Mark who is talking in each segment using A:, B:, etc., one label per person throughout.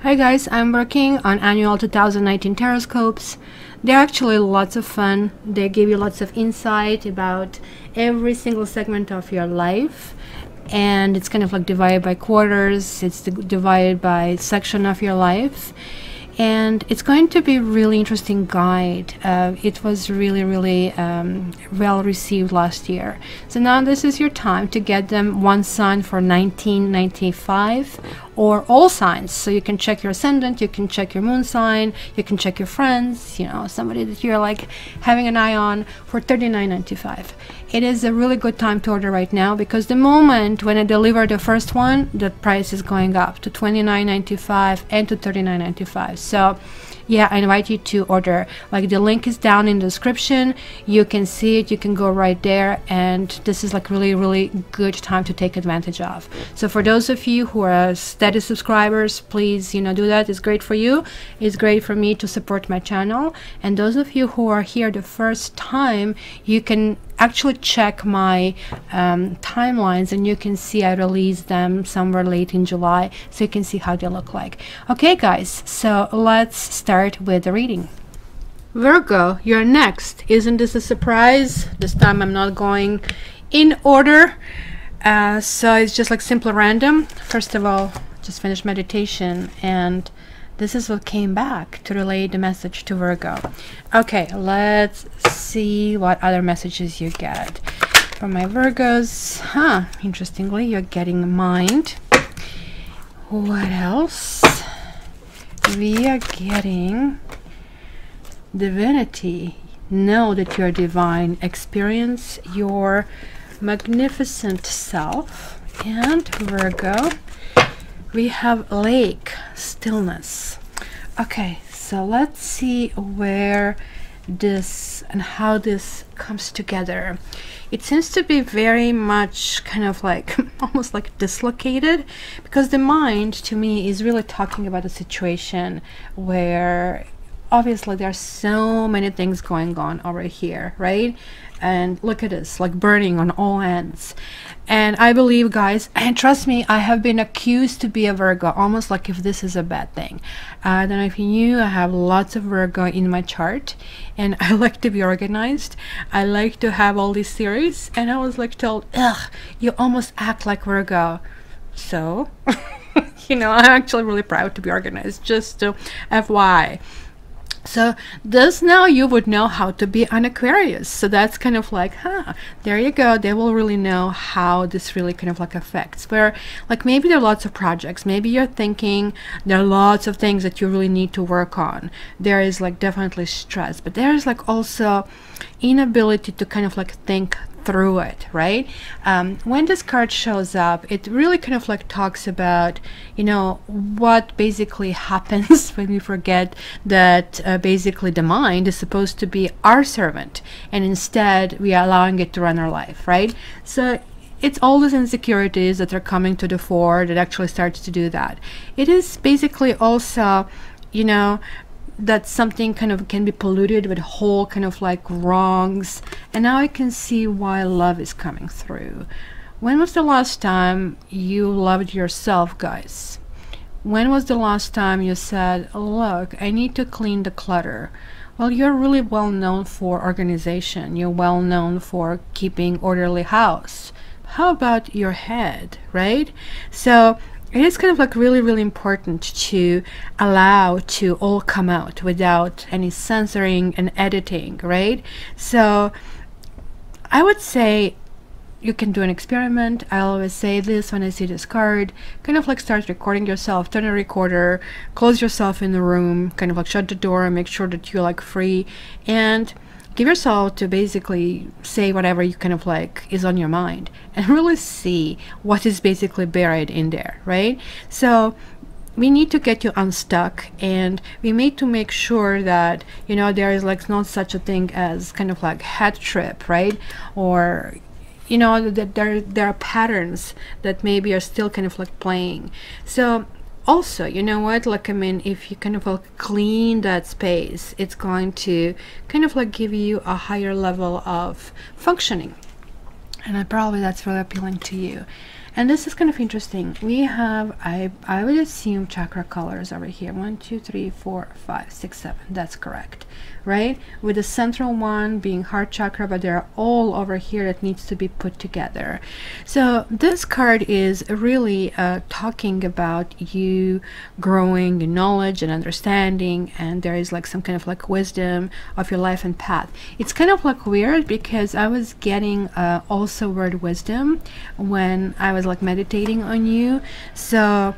A: Hi guys, I'm working on annual 2019 Taroscopes. They're actually lots of fun. They give you lots of insight about every single segment of your life, and it's kind of like divided by quarters. It's divided by section of your life, and it's going to be a really interesting guide. It was really well received last year. So now this is your time to get them one sign for 1995 or all signs. So you can check your ascendant, you can check your moon sign, you can check your friends, you know, somebody that you're like having an eye on for $39.95. It is a really good time to order right now, because the moment when I deliver the first one, the price is going up to $29.95 and to $39.95. So yeah, I invite you to order. Like, the link is down in the description. You can see it, you can go right there, and this is like really good time to take advantage of. So for those of you who are steady subscribers, please, you know, do that. It's great for you, it's great for me to support my channel. And those of you who are here the first time, you can actually check my timelines, and you can see I released them somewhere late in July, so you can see how they look like. Okay guys, so let's start with the reading. Virgo, you're next. Isn't this a surprise? This time I'm not going in order, so it's just like simple random. First of all, just finished meditation, and this is what came back to relay the message to Virgo. Okay, let's see what other messages you get from my Virgos. Interestingly, you're getting mind. What else? We are getting divinity. Know that you're divine. Experience your magnificent self. And Virgo, we have lake, stillness. Okay, so let's see where this and how this comes together. It seems to be very much kind of like almost like dislocated, because the mind to me is really talking about a situation where obviously there are so many things going on over here, right? And look at this, like burning on all ends. And I believe, guys, and trust me, I have been accused to be a Virgo, almost like if this is a bad thing. I don't know if you knew, I have lots of Virgo in my chart, and I like to be organized. I like to have all these theories, and I was like told, ugh, you almost act like Virgo. So, you know, I'm actually really proud to be organized, just to FYI. So this, now you would know how to be an Aquarius. So that's kind of like, there you go. They will really know how this really kind of like affects. Where like maybe there are lots of projects. Maybe you're thinking there are lots of things that you really need to work on. There is like definitely stress, but there is like also inability to kind of like think through it, right? When this card shows up, it really kind of like talks about, you know, what basically happens when we forget that basically the mind is supposed to be our servant, and instead we are allowing it to run our life, right? So it's all these insecurities that are coming to the fore that actually starts to do that. It is basically also, you know, that something kind of can be polluted with whole kind of like wrongs. And now I can see why love is coming through. When was the last time you loved yourself, guys? When was the last time you said, look, I need to clean the clutter? Well, you're really well known for organization. You're well known for keeping orderly house. How about your head, right? So it is kind of like really important to allow to all come out without any censoring and editing, right? So I would say you can do an experiment. I always say this when I see this card, kind of like start recording yourself, turn a recorder, close yourself in the room, kind of like shut the door and make sure that you're like free, and give yourself to basically say whatever you kind of like is on your mind, and really see what is basically buried in there, right? So we need to get you unstuck, and we need to make sure that, you know, there is like not such a thing as kind of like head trip, right? Or, you know, that there are patterns that maybe are still kind of like playing. So also, you know what, like, I mean, if you kind of like clean that space, it's going to kind of like give you a higher level of functioning, and probably that's really appealing to you. And this is kind of interesting. We have, I would assume, chakra colors over here. 1, 2, 3, 4, 5, 6, 7. That's correct, right? With the central one being heart chakra, but they're all over here that needs to be put together. So this card is really talking about you growing in knowledge and understanding, and there is like some kind of like wisdom of your life and path. It's kind of like weird because I was getting also word wisdom when I was like meditating on you. So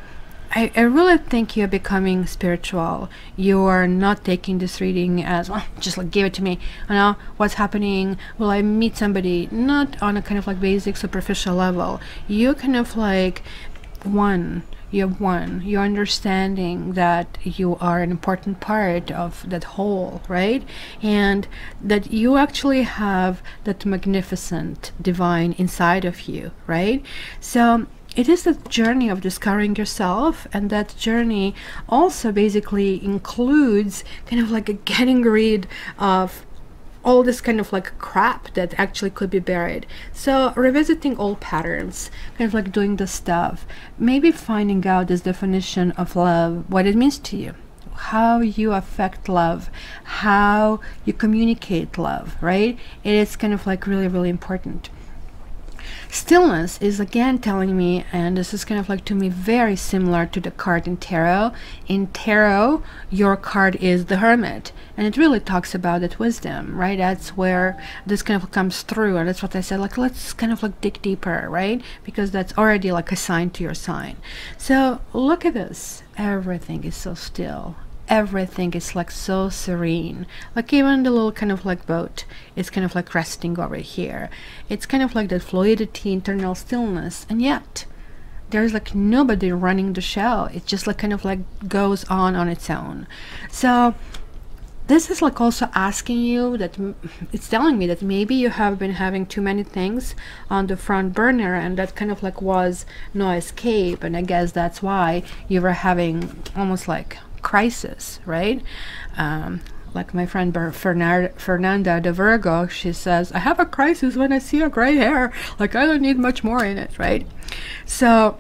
A: I really think you're becoming spiritual. You are not taking this reading as, well, just like give it to me. You know, what's happening? Will I meet somebody? Not on a kind of like basic superficial level. You're kind of like you're understanding that you are an important part of that whole, right? And that you actually have that magnificent divine inside of you, right? So it is the journey of discovering yourself, and that journey also basically includes kind of like a getting rid of all this kind of like crap that actually could be buried. So revisiting old patterns, kind of like doing the stuff, maybe finding out this definition of love, what it means to you, how you affect love, how you communicate love, right? It is kind of like really, really important. Stillness is again telling me, and this is kind of like to me very similar to the card in tarot. In tarot, your card is the Hermit, and it really talks about that wisdom, right? That's where this kind of comes through, and that's what I said, like let's kind of like dig deeper, right? Because that's already like assigned to your sign. So look at this, everything is so still. Everything is like so serene, like even the little kind of like boat is kind of like resting over here. It's kind of like that fluidity, internal stillness, and yet there's like nobody running the show. It just like kind of like goes on its own. So this is like also asking you that, it's telling me that maybe you have been having too many things on the front burner, and that kind of like was no escape, and I guess that's why you were having almost like crisis, right? Like my friend Fernanda the Virgo, she says, I have a crisis when I see a gray hair, like I don't need much more in it, right? So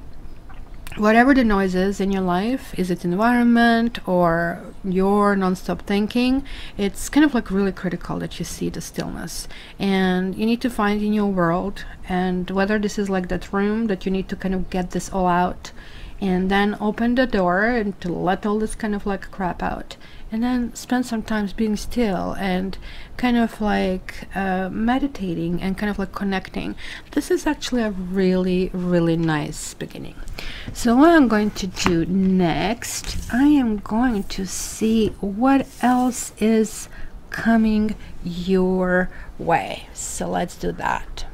A: whatever the noise is in your life, is it environment or your non-stop thinking, it's kind of like really critical that you see the stillness, and you need to find in your world, and whether this is like that room that you need to kind of get this all out, and then open the door and to let all this kind of like crap out, and then spend some time being still and kind of like meditating and kind of like connecting. This is actually a really, really nice beginning. So what I'm going to do next, I am going to see what else is coming your way. So let's do that.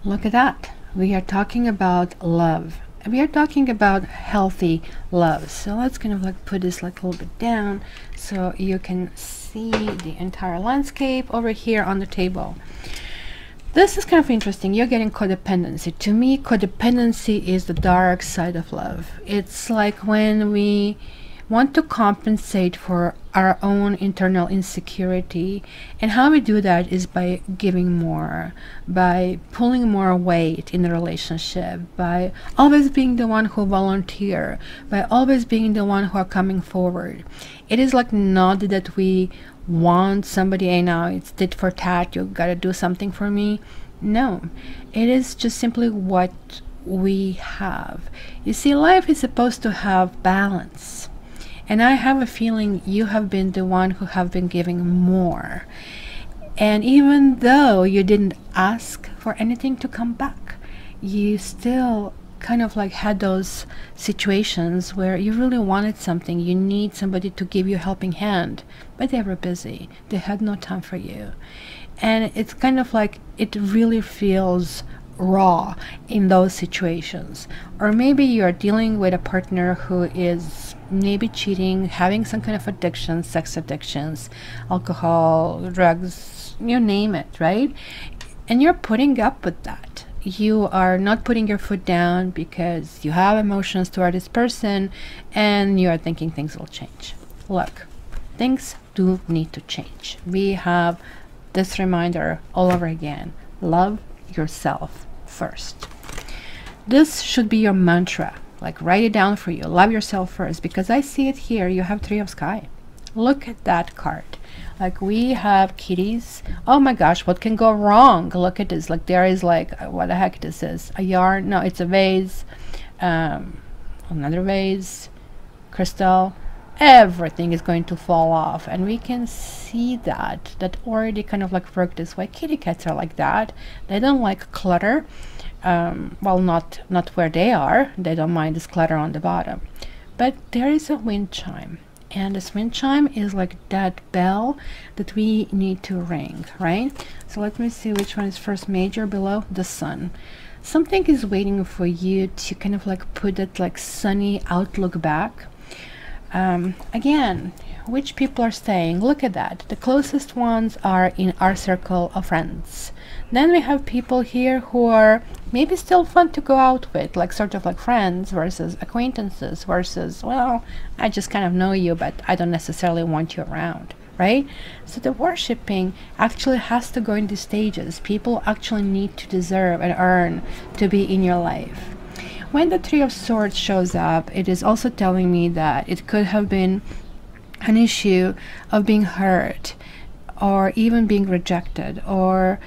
A: Look at that. We are talking about love. We are talking about healthy love. So let's kind of like put this like a little bit down so you can see the entire landscape over here on the table. This is kind of interesting. You're getting codependency. To me, codependency is the dark side of love. It's like when we want to compensate for our own internal insecurity, and how we do that is by giving more, by pulling more weight in the relationship, by always being the one who volunteer, by always being the one who are coming forward. It is like not that we want somebody, hey, now it's tit for tat, you gotta do something for me. No, it is just simply what we have. You see, life is supposed to have balance. And I have a feeling you have been the one who have been giving more. And even though you didn't ask for anything to come back, you still kind of like had those situations where you really wanted something, you need somebody to give you a helping hand, but they were busy, they had no time for you. And it's kind of like it really feels raw in those situations. Or maybe you're dealing with a partner who is maybe cheating, having some kind of addiction, sex addictions, alcohol, drugs, you name it, right? And you're putting up with that. You are not putting your foot down because you have emotions toward this person and you are thinking things will change. Look, things do need to change. We have this reminder all over again. Love yourself first. This should be your mantra. Like, write it down for you. Love yourself first, because I see it here. You have Three of Sky. Look at that card. Like, we have kitties. Oh my gosh, what can go wrong? Look at this. Like, there is like, what the heck this is? A yarn? No, it's a vase. Another vase. Crystal. Everything is going to fall off, and we can see that already kind of like work this way. Kitty cats are like that. They don't like clutter. Well, not where they are. They don't mind this clutter on the bottom. But there is a wind chime, and this wind chime is like that bell that we need to ring, right? So let me see which one is first. Major below the sun. Something is waiting for you to kind of like put that like sunny outlook back. Again, which people are staying? Look at that. The closest ones are in our circle of friends. Then we have people here who are maybe still fun to go out with, like sort of like friends versus acquaintances versus, well, I just kind of know you, but I don't necessarily want you around, right? So the worshipping actually has to go in these stages. People actually need to deserve and earn to be in your life. When the Three of Swords shows up, it is also telling me that it could have been an issue of being hurt, or even being rejected, or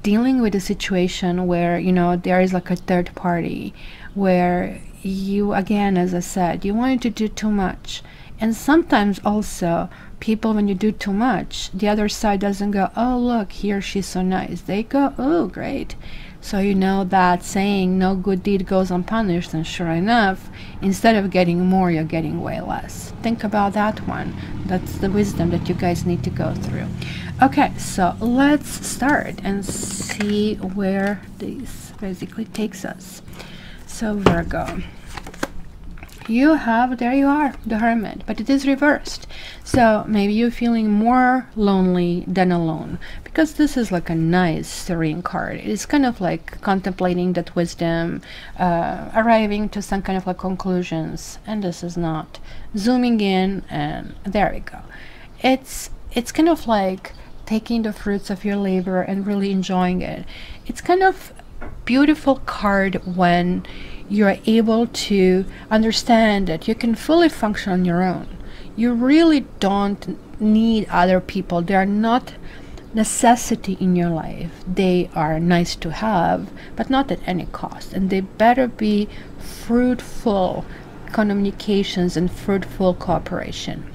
A: dealing with a situation where, you know, there is like a third party, where you, again, as I said, you wanted to do too much. And sometimes also people, when you do too much, the other side doesn't go, oh look, he or she's so nice. They go, oh great. So you know that saying, no good deed goes unpunished, and sure enough, instead of getting more, you're getting way less. Think about that one. That's the wisdom that you guys need to go through. Okay, so let's start and see where this basically takes us. So Virgo, you have, there you are, the Hermit, but it is reversed. So maybe you're feeling more lonely than alone, because this is like a nice serene card. It's kind of like contemplating that wisdom, arriving to some kind of like conclusions, and this is not. Zooming in, and there we go. It's kind of like taking the fruits of your labor and really enjoying it. It's kind of beautiful card when you're able to understand that you can fully function on your own. You really don't need other people. They are not necessity in your life. They are nice to have, but not at any cost. And they better be fruitful communications and fruitful cooperation.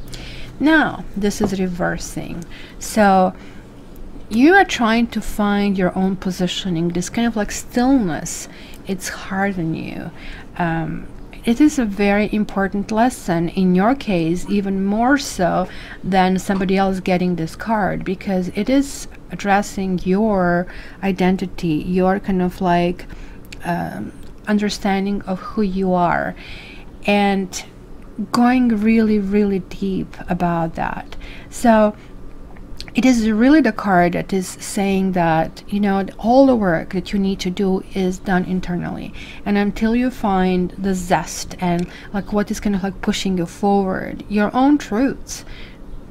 A: Now, this is reversing. So you are trying to find your own positioning, this kind of like stillness. It's hard on you. It is a very important lesson in your case, even more so than somebody else getting this card, because it is addressing your identity, your kind of like understanding of who you are, and going really, really deep about that. So it is really the card that is saying that, you know, all the work that you need to do is done internally. And until you find the zest and like what is kind of like pushing you forward, your own truths,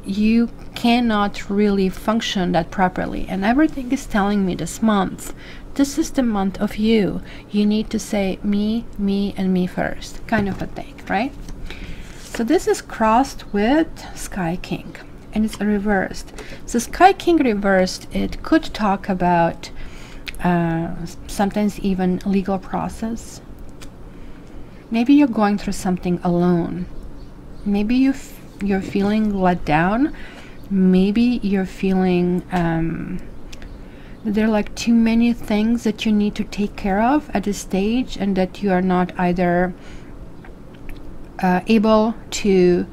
A: you cannot really function that properly. And everything is telling me this month, this is the month of you. You need to say me, and me first, kind of a thing, right? So this is crossed with Sky King, and it's reversed. So Sky King reversed, it could talk about sometimes even legal process. Maybe you're going through something alone, maybe you're feeling let down. Maybe you're feeling there are like too many things that you need to take care of at this stage, and that you are not either able to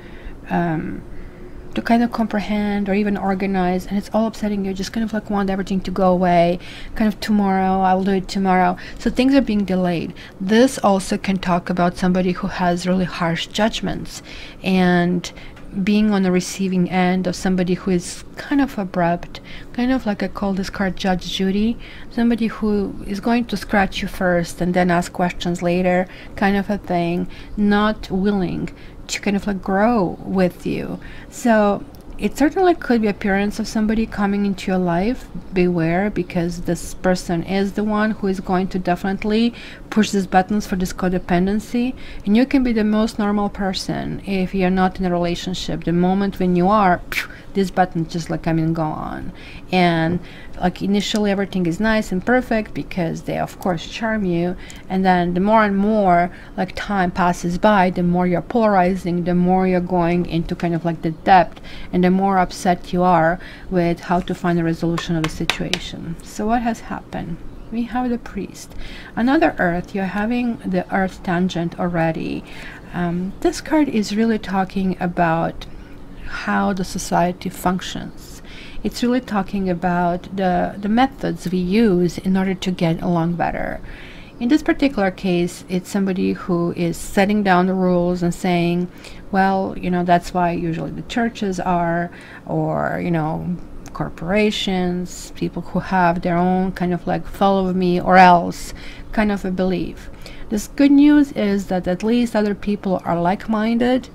A: kind of comprehend or even organize, and it's all upsetting you. Just kind of like want everything to go away, kind of tomorrow, I'll do it tomorrow. So things are being delayed. This also can talk about somebody who has really harsh judgments, and being on the receiving end of somebody who is kind of abrupt, kind of like I call this card Judge Judy, somebody who is going to scratch you first and then ask questions later, kind of a thing, not willing to kind of like grow with you. So it certainly could be appearance of somebody coming into your life. Beware, because this person is the one who is going to definitely push these buttons for this codependency. And you can be the most normal person if you're not in a relationship. The moment when you are, this button just like come and go on. And like initially everything is nice and perfect because they of course charm you, and then the more and more like time passes by, the more you're polarizing, the more you're going into kind of like the depth, and the more upset you are with how to find a resolution of the situation. So what has happened? We have the Priest, another Earth. You're having the Earth tangent already. This card is really talking about how the society functions. It's really talking about the methods we use in order to get along better. In this particular case, it's somebody who is setting down the rules and saying, well, you know, that's why usually the churches are, or, you know, corporations, people who have their own kind of like follow me or else kind of a belief. This good news is that at least other people are like-minded,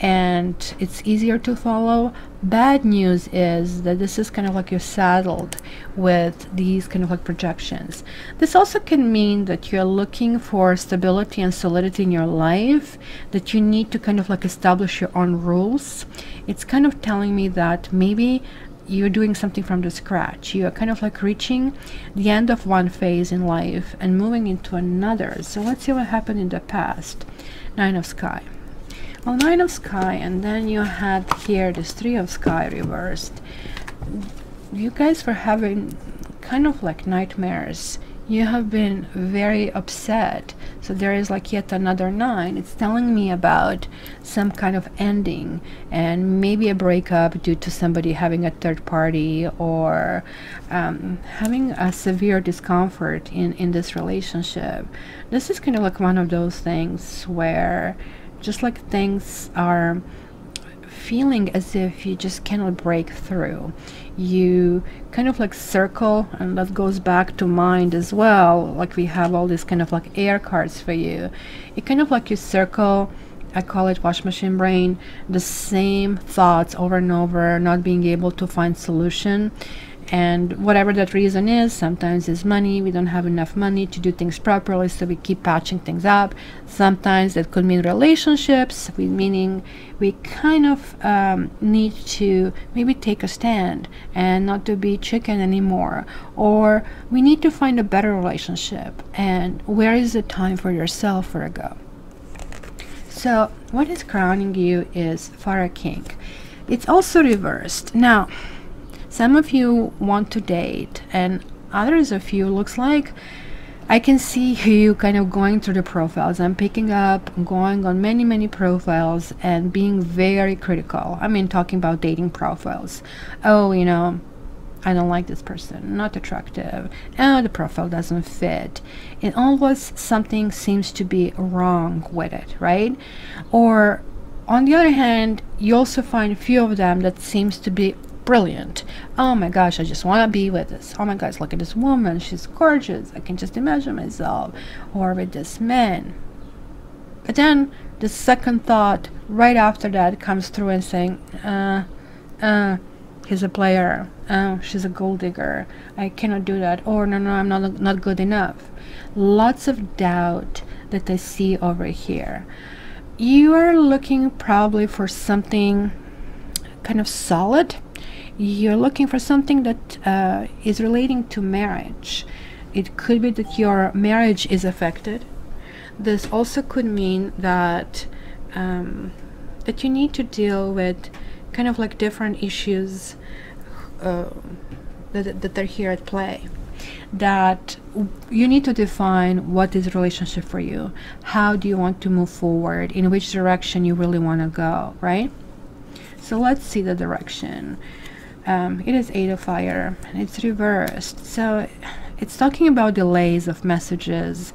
A: and it's easier to follow. Bad news is that this is kind of like you're saddled with these kind of like projections. This also can mean that you're looking for stability and solidity in your life, that you need to kind of like establish your own rules. It's kind of telling me that maybe you're doing something from the scratch. You're kind of like reaching the end of one phase in life and moving into another. So let's see what happened in the past. Nine of Sky. Well, Nine of Sky, and then you had here this Three of Sky reversed. You guys were having kind of like nightmares. You have been very upset. So there is like yet another nine. It's telling me about some kind of ending, and maybe a breakup due to somebody having a third party, or having a severe discomfort in this relationship. This is kind of like one of those things where just like things are feeling as if you just cannot break through. You kind of like circle, and that goes back to mind as well. Like we have all these kind of like air cards for you. It kind of like you circle, I call it wash machine brain, the same thoughts over and over, not being able to find solution. And whatever that reason is, sometimes it's money. We don't have enough money to do things properly, so we keep patching things up. Sometimes that could mean relationships, meaning we kind of need to maybe take a stand and not to be chicken anymore. Or we need to find a better relationship. And where is the time for yourself, Virgo? So what is crowning you is Fire King. It's also reversed. Now, some of you want to date, and others of you looks like I can see you kind of going through the profiles. I'm picking up, going on many profiles and being very critical. I mean, talking about dating profiles. Oh, you know, I don't like this person, not attractive. Oh, the profile doesn't fit. And always something seems to be wrong with it, right? Or on the other hand, you also find a few of them that seems to be brilliant. Oh my gosh, I just want to be with this. Oh my gosh, look at this woman, she's gorgeous. I can just imagine myself. Or with this man. But then the second thought right after that comes through and saying, he's a player. She's a gold digger. I cannot do that. Or no, I'm not good enough. Lots of doubt that I see over here. You are looking probably for something kind of solid. You're looking for something that is relating to marriage. It could be that your marriage is affected. This also could mean that that you need to deal with kind of like different issues that are here at play, that you need to define what is a relationship for you, how do you want to move forward, in which direction you really want to go, right? So let's see the direction. It is 8 of fire and it's reversed, so it's talking about delays of messages.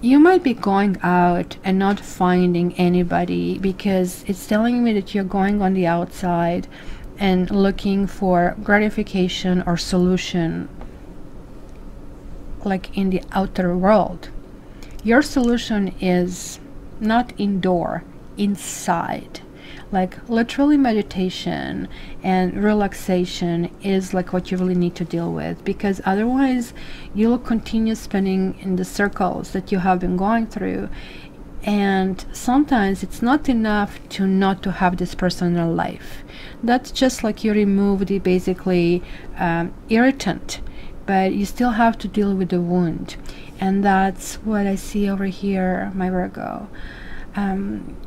A: You might be going out and not finding anybody, because it's telling me that you're going on the outside and looking for gratification or solution, like in the outer world. Your solution is not indoor, inside. Like literally meditation and relaxation is like what you really need to deal with, because otherwise you'll continue spinning in the circles that you have been going through. And sometimes it's not enough to not to have this person in your life. That's just like you remove the basically irritant, but you still have to deal with the wound. And that's what I see over here, my Virgo.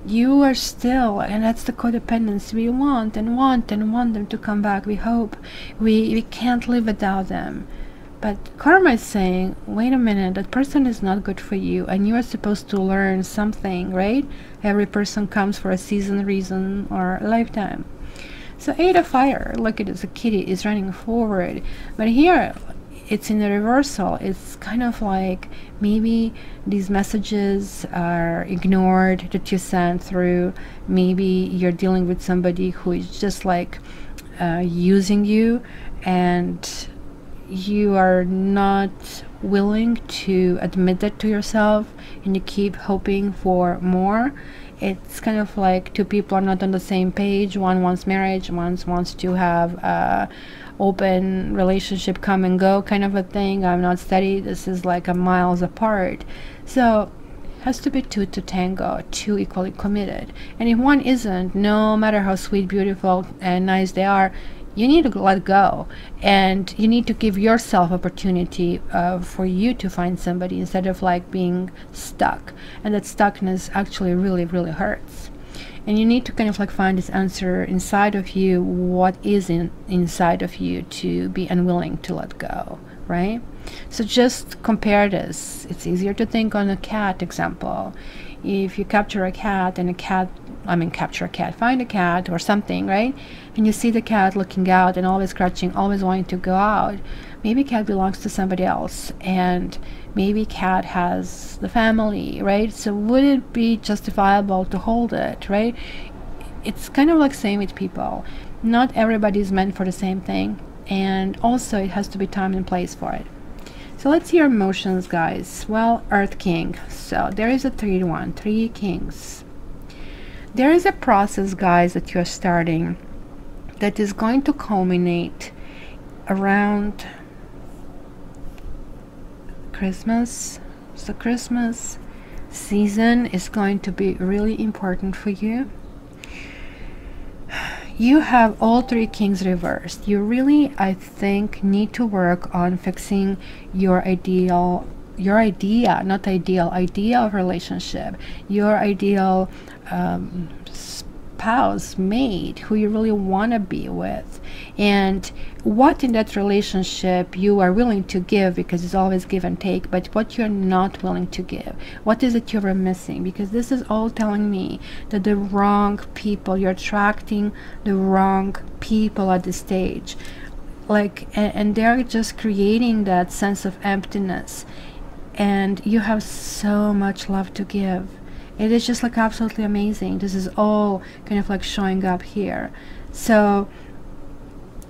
A: You are still, and that's the codependency. We want and want and want them to come back. We hope. We can't live without them. But karma is saying, wait a minute, that person is not good for you, and you are supposed to learn something, right? Every person comes for a season, reason, or a lifetime. So 8 of fire, look at this, a kitty is running forward. But here, it's in the reversal. It's kind of like maybe these messages are ignored that you sent through. Maybe you're dealing with somebody who is just like using you, and you are not willing to admit that to yourself, and you keep hoping for more. It's kind of like two people are not on the same page. One wants marriage, one wants to have open relationship, come and go kind of a thing. I'm not steady. This is like a miles apart. So it has to be two to tango, two equally committed. And if one isn't, no matter how sweet, beautiful and nice they are, you need to let go, and you need to give yourself opportunity for you to find somebody, instead of like being stuck. And that stuckness actually really hurts. And you need to kind of like find this answer inside of you, what is inside of you, to be unwilling to let go, right? So just compare this. It's easier to think on a cat example. If you capture a cat and capture a cat, find a cat or something, right? And you see the cat looking out and always scratching, always wanting to go out. Maybe cat belongs to somebody else, and maybe cat has the family, right? So would it be justifiable to hold it, right? It's kind of like same with people. Not everybody is meant for the same thing, and also it has to be time and place for it. So let's see your emotions, guys. Well, Earth King. So there is a 3-1, 3 kings. There is a process, guys, that you're starting that is going to culminate around Christmas. So Christmas season is going to be really important for you. You have all 3 kings reversed. You really, I think, need to work on fixing your idea of relationship, your ideal spouse, mate, who you really want to be with, and what in that relationship you are willing to give, because it's always give and take, but what you're not willing to give. What is it you're missing? Because this is all telling me that the wrong people, you're attracting the wrong people at this stage, like, and they're just creating that sense of emptiness, and you have so much love to give. It is just like absolutely amazing. This is all kind of like showing up here. So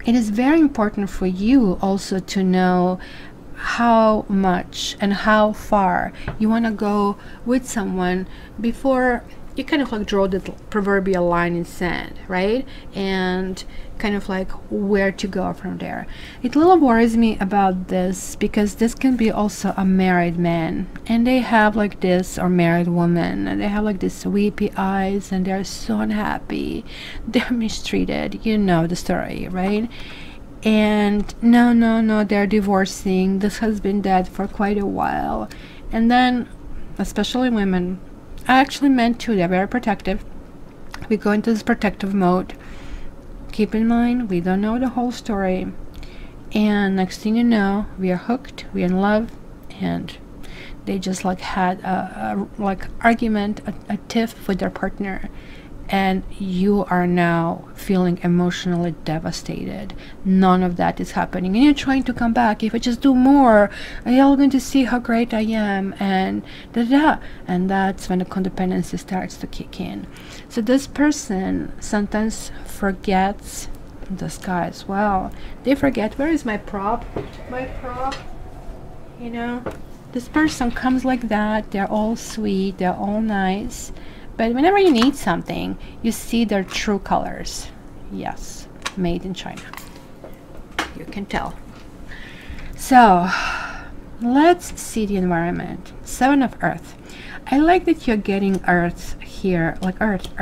A: it is very important for you also to know how much and how far you want to go with someone before you kind of like draw the proverbial line in sand, right? And kind of like where to go from there. It a little worries me about this, because this can be also a married man, and they have like this, or married woman, and they have like these weepy eyes, and they're so unhappy, they're mistreated, you know the story, right? And no, they're divorcing. This has been dead for quite a while, and then especially women, actually meant to. They're very protective. We go into this protective mode. Keep in mind, we don't know the whole story. And next thing you know, we are hooked, we're in love, and they just like had a like argument, a tiff with their partner, and you are now feeling emotionally devastated. None of that is happening, and you're trying to come back. If I just do more, are you all going to see how great I am? And and that's when the codependency starts to kick in. So this person sometimes forgets, this guy as well, they forget, where is my prop, you know. This person comes like that, they're all sweet, they're all nice, but whenever you need something, you see their true colors. Yes, made in China. You can tell. So let's see the environment. Seven of Earth. I like that you're getting Earth here, like Earth,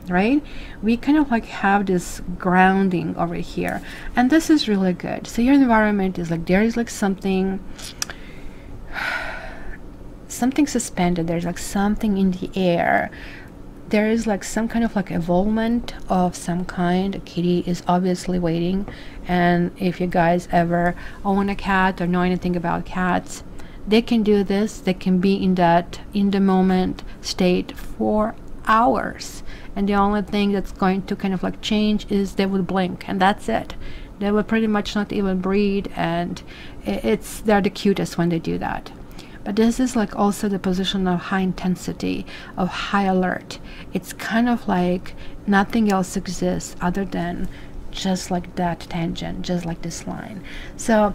A: right? We kind of like have this grounding over here, and this is really good. So your environment is like, there is like something suspended, there's like something in the air, there is like some kind of like evolvement of some kind. A kitty is obviously waiting, and if you guys ever own a cat or know anything about cats, they can do this. They can be in that in the moment state for hours, and the only thing that's going to kind of like change is they would blink, and that's it. They will pretty much not even breathe, and they're the cutest when they do that. But this is like also the position of high intensity, of high alert. It's kind of like nothing else exists other than just like that tangent, just like this line. So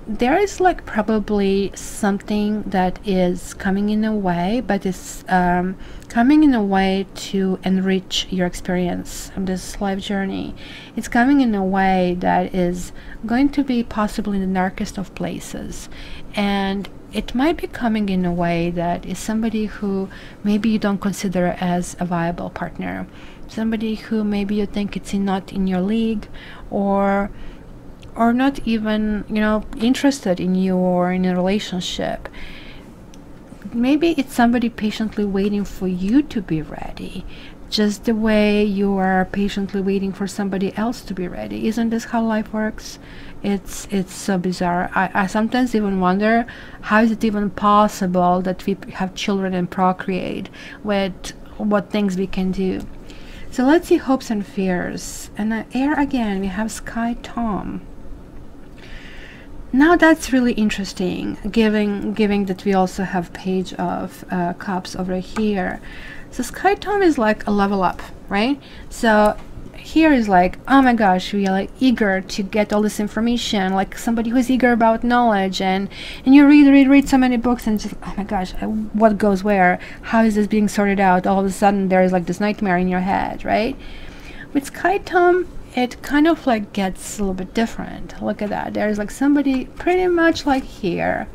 A: there is like probably something that is coming in a way, but it's coming in a way to enrich your experience of this life journey. It's coming in a way that is going to be possibly in the darkest of places, and it might be coming in a way that is somebody who maybe you don't consider as a viable partner, somebody who maybe you think it's not in your league, or not even, you know, interested in you or in a relationship. Maybe it's somebody patiently waiting for you to be ready, just the way you are patiently waiting for somebody else to be ready. Isn't this how life works? It's so bizarre. I sometimes even wonder, how is it even possible that we have children and procreate with what things we can do. So let's see hopes and fears. And air again, we have Sky Tom. Now that's really interesting, given that we also have Page of Cups over here. So Sky Tom is like a level up, right? So here is like, oh my gosh, we are like eager to get all this information, like somebody who's eager about knowledge, and you read so many books, and just, oh my gosh, what goes where? How is this being sorted out? All of a sudden there is like this nightmare in your head, right? With Sky Tom, it kind of like gets a little bit different. Look at that. There's like somebody pretty much like here.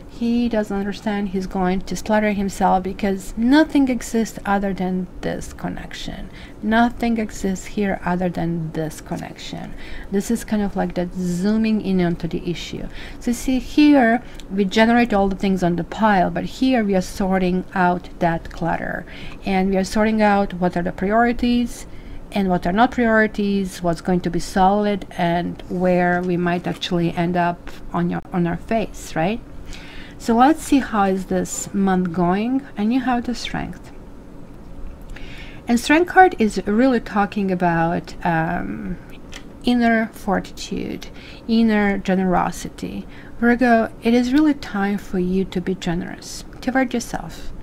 A: He doesn't understand. He's going to slaughter himself because nothing exists other than this connection. Nothing exists here other than this connection. This is kind of like that zooming in onto the issue. So see here, we generate all the things on the pile, but here we are sorting out that clutter. And we are sorting out what are the priorities and what are not priorities, what's going to be solid, and where we might actually end up on our face, right? So let's see how is this month going. And you have the Strength. And Strength card is really talking about inner fortitude, inner generosity. Virgo, it is really time for you to be generous toward yourself,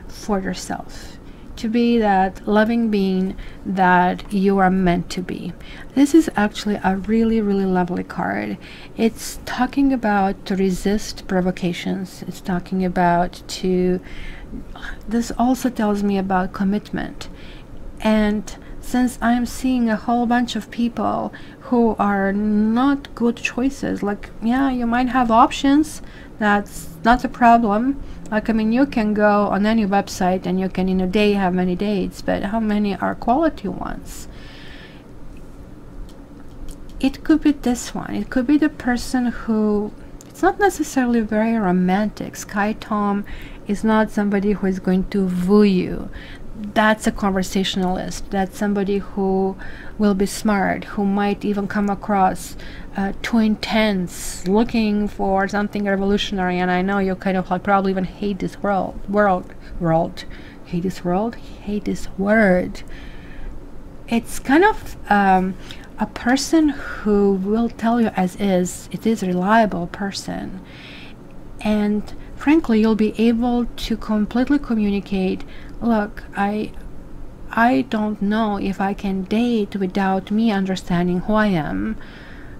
A: for yourself, to be that loving being that you are meant to be. This is actually a really, really lovely card. It's talking about to resist provocations. It's talking about to, this also tells me about commitment. And since I'm seeing a whole bunch of people who are not good choices, like, yeah, you might have options, that's not a problem. Like, I mean, you can go on any website and you can in a day have many dates, but how many are quality ones? It could be this one. It could be the person who, It's not necessarily very romantic. Sky Tom is not somebody who is going to woo you. That's a conversationalist. That's somebody who will be smart, who might even come across too intense, looking for something revolutionary. And I know you kind of like probably even hate this hate this word. It's kind of a person who will tell you as is. It is a reliable person, and frankly you'll be able to completely communicate, look, I don't know if I can date without me understanding who I am.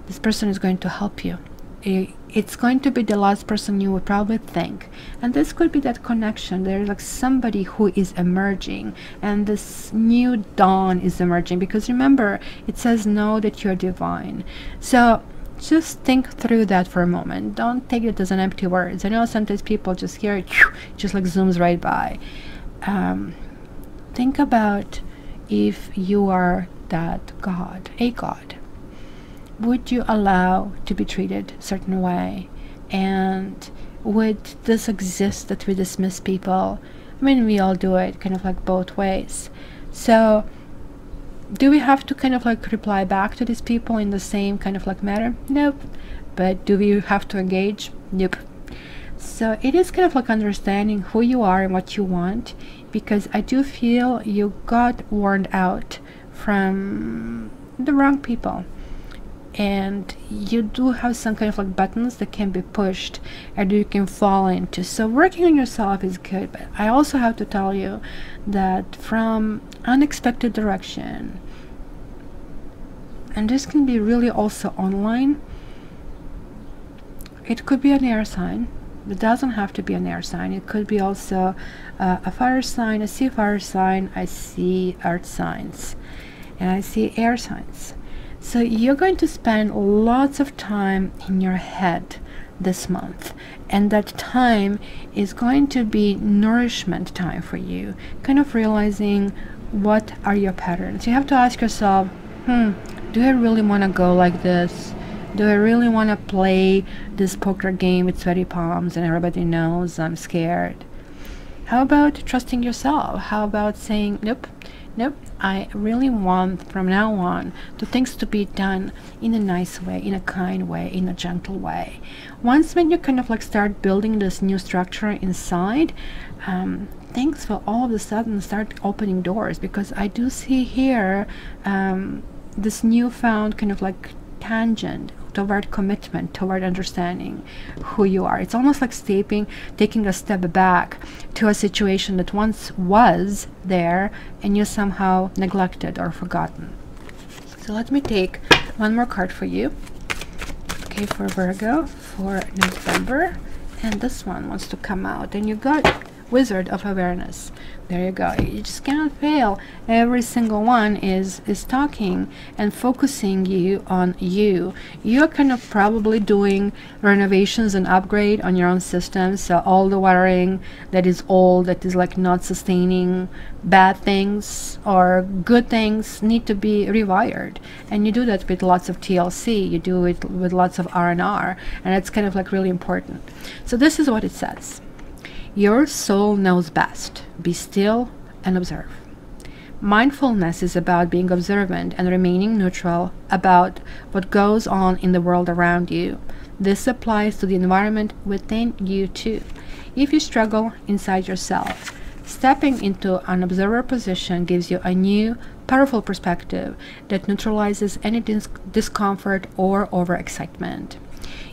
A: This person is going to help you. It's going to be the last person you would probably think, and this could be that connection. There's like somebody who is emerging, and this new dawn is emerging, because remember, it says know that you're divine. So just think through that for a moment. Don't take it as an empty words. I know sometimes people just hear it, just like zooms right by. Think about if you are that God, a God. Would you allow to be treated a certain way? And would this exist that we dismiss people? I mean, we all do it kind of like both ways. So do we have to kind of like reply back to these people in the same kind of like manner? Nope. But do we have to engage? Nope. So it is kind of like understanding who you are and what you want, because I do feel you got warned out from the wrong people. And you do have some kind of like buttons that can be pushed and you can fall into. So working on yourself is good, but I also have to tell you that from unexpected direction, and this can be really also online, it could be an air sign. It doesn't have to be an air sign. It could be also a fire sign. I see fire sign, I see earth signs, and I see air signs. So you're going to spend lots of time in your head this month, and that time is going to be nourishment time for you, kind of realizing what are your patterns. You have to ask yourself, do I really want to go like this? Do I really want to play this poker game with sweaty palms and everybody knows I'm scared? How about trusting yourself? How about saying, nope, I really want from now on the things to be done in a nice way, in a kind way, in a gentle way. Once when you kind of like start building this new structure inside, things will all of a sudden start opening doors, because I do see here this newfound kind of like tangent toward commitment, toward understanding who you are. It's almost like taking a step back to a situation that once was there and you somehow neglected or forgotten. So let me take one more card for you. Okay, for Virgo for November, and this one wants to come out, and you got Wizard of Awareness. There you go. You just cannot fail. Every single one is talking and focusing you on you. You're kind of probably doing renovations and upgrade on your own system. So all the wiring that is old, that is like not sustaining, bad things or good things need to be rewired. And you do that with lots of TLC. You do it with lots of R&R, and it's kind of like really important. So this is what it says. Your soul knows best. Be still and observe. Mindfulness is about being observant and remaining neutral about what goes on in the world around you. This applies to the environment within you too. If you struggle inside yourself, stepping into an observer position gives you a new, powerful perspective that neutralizes any discomfort or overexcitement.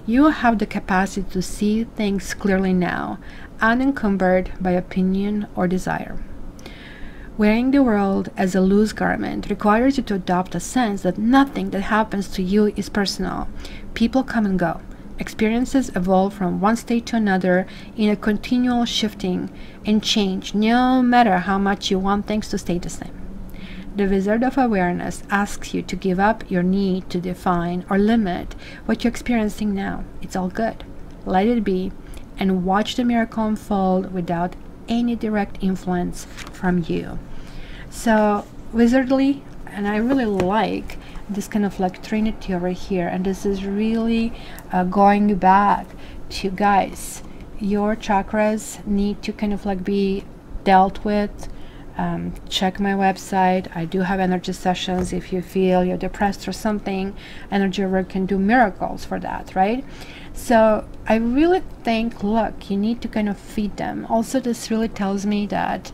A: You have the capacity to see things clearly now, unencumbered by opinion or desire. Wearing the world as a loose garment requires you to adopt a sense that nothing that happens to you is personal. People come and go. Experiences evolve from one state to another in a continual shifting and change, no matter how much you want things to stay the same. The Wizard of Awareness asks you to give up your need to define or limit what you're experiencing now. It's all good. Let it be, and watch the miracle unfold without any direct influence from you. So wizardly, and I really like this kind of like trinity over here, and this is really going back to, guys, your chakras need to kind of like be dealt with. Check my website. I do have energy sessions. If you feel you're depressed or something, energy work can do miracles for that, right? So I really think, look, you need to kind of feed them. Also, this really tells me that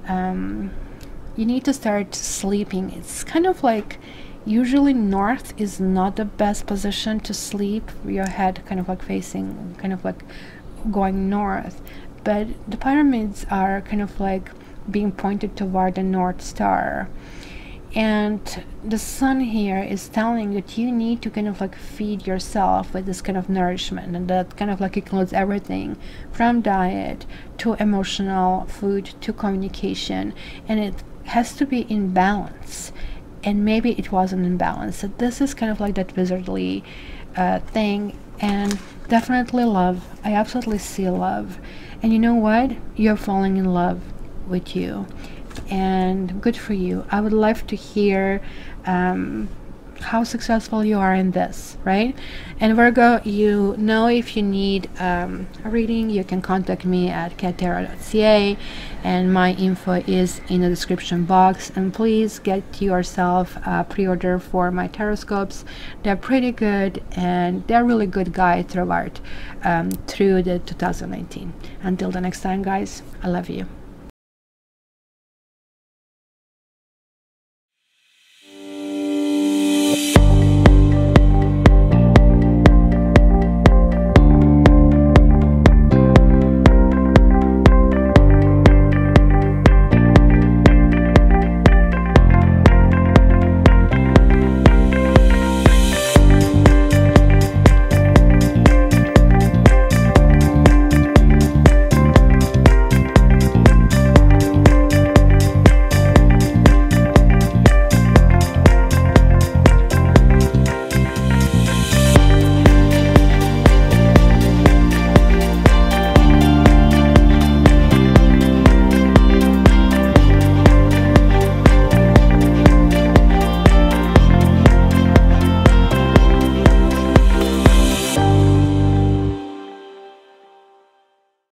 A: you need to start sleeping. It's kind of like, usually north is not the best position to sleep, your head kind of like facing, kind of like going north, but the pyramids are kind of like being pointed toward the North Star, and the sun here is telling that you need to kind of like feed yourself with this kind of nourishment, and that kind of like includes everything from diet to emotional food to communication, and it has to be in balance. And maybe it wasn't in balance, so this is kind of like that wizardly thing. And definitely love. I absolutely see love, and you know what, you're falling in love with you, and good for you. I would love to hear how successful you are in this, right? And Virgo, you know, if you need a reading, you can contact me at cattarot.ca, and my info is in the description box. And please get yourself a pre-order for my tarot scopes. They're pretty good, and they're really good guide throughout through the 2019. Until the next time, guys, I love you.